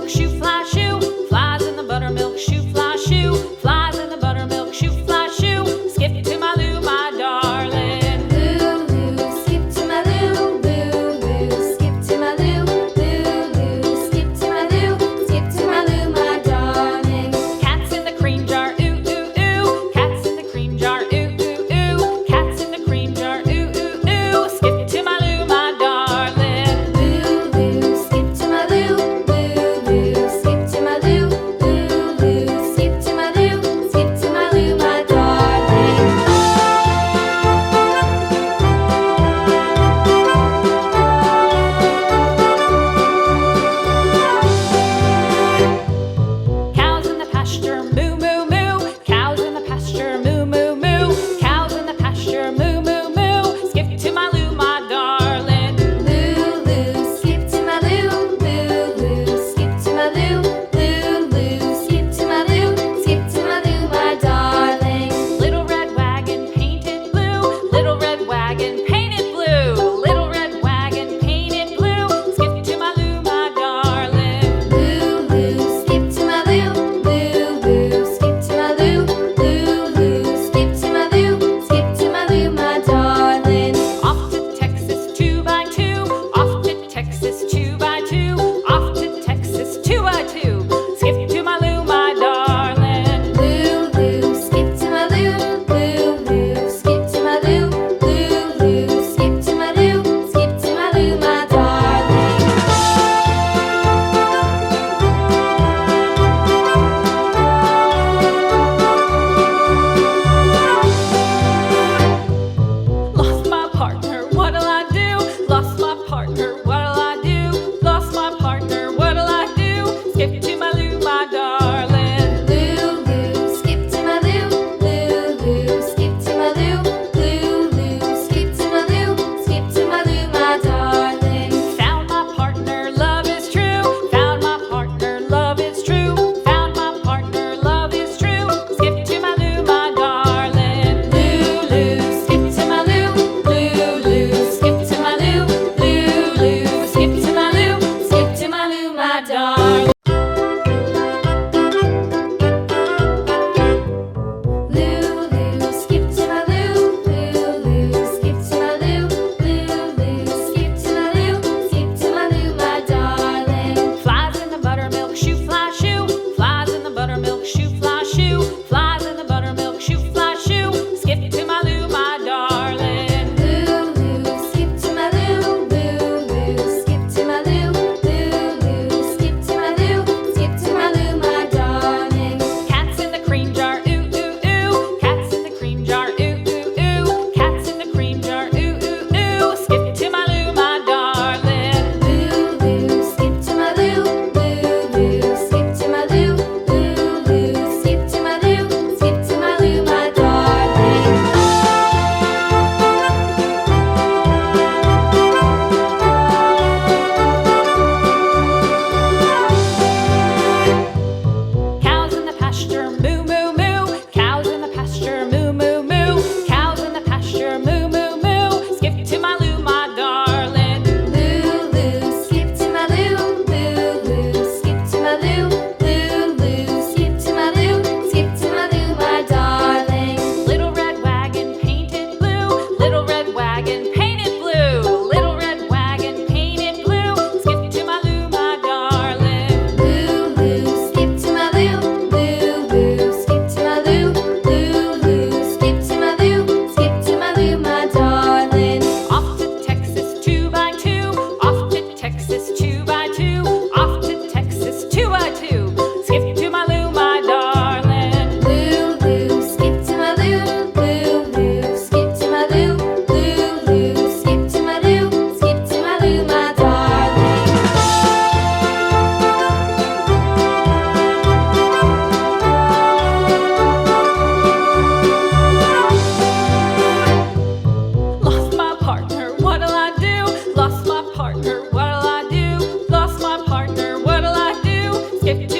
buttermilk shoe fly shoe. Flies in the buttermilk shoe fly shoe. Flies in the buttermilk shoe fly shoe. Skip to my Lou, my darling. Lou, skip to my Lou, Lou, skip to my Lou, Lou, skip to my Lou, skip to my Lou, my darling. Cats in the cream jar, ooh, ooh, ooh. Cats in the cream jar, ooh, ooh, ooh. Cats in the cream jar, ooh, ooh, ooh. Skip to my Lou, my darling. Lou, skip to my Lou, Lou, skip to my Lou, Lou, skip to my Lou, skip to my Lou, my darling. Cows in the pasture, moo, moo, moo. Cows in the pasture, moo, moo, moo. Cows in the pasture, moo, moo, moo. Skip to my Lou, my darling. Lou, skip to my Lou, Lou, skip to my Lou, Lou, skip to my Lou, skip to my Lou, my darling. Little red wagon painted blue. Little red wagon painted blue. Little red wagon painted blue. Skip to my Lou, my darling. Lou, skip to my Lou, Lou, skip to my Lou, Lou, skip to my Lou, skip to my Lou, my darling. Off to Texas 2x2. Off to Texas 2x2. Off to Texas 2x2. Skip to my Lou, my darling. Lou, skip to my Lou, Lou, skip to my Lou, Lou, skip to my Lou, skip to my Lou, my darling. Lost my partner, what'll I do? Lost my partner, what'll I do? Lost my partner, what'll I do? Skip to my Lou, my darling. Lou, skip to my Lou, Lou, skip to my Lou, Lou, skip to my Lou, skip to my Lou, my darling. Found my partner, love is true. Found my partner, love is true. Found my partner, love is true. Skip to my Lou, my darling. Lou, skip to my Lou, Lou, skip to my Lou, Lou, skip to my Lou, skip to my Lou, my darling. Lou, skip to my Lou, skip to my Lou, skip to my Lou, skip to my Lou, my darling. Flies in the buttermilk shoe fly shoe. Flies in the buttermilk shoe fly shoe. Flies in the buttermilk shoe fly shoe. Skip to my Lou, my darling. Lou, skip to my Lou, skip to my Lou, skip to my Lou, skip to my Lou, my darling. Cats in the cream jar, ooh, ooh, ooh. Cats in the cream jar, ooh, ooh, ooh. Cats in the cream jar, ooh, ooh, ooh. Skip to my Lou, my darling. Lou, skip to my Lou, skip to my Lou, skip to my Lou, skip to my Lou, my darling. Cows in the pasture, moo, moo, moo. Cows in the pasture, moo, moo, moo. Cows in the pasture, moo, moo, moo. Skip to my Lou, my darling. Lou, skip to my Lou, skip to my Lou, skip to my Lou, skip to my Lou, my darling. Little red wagon painted blue. Little red wagon painted blue. Little red wagon painted blue. Skip to my Lou, my darling. Lou, skip to my Lou, skip to my Lou, skip to my Lou, skip to my Lou, my darling. Off to Texas 2x2. Off to Texas 2x2. Off to Texas 2x2. Skip to my Lou, my darling. Lou, skip to my Lou, skip to my Lou, skip to my Lou, skip to my Lou, my darling. Lost my partner, what'll I do? Lost my partner, what'll I do? Lost my partner, what'll I do? Skip to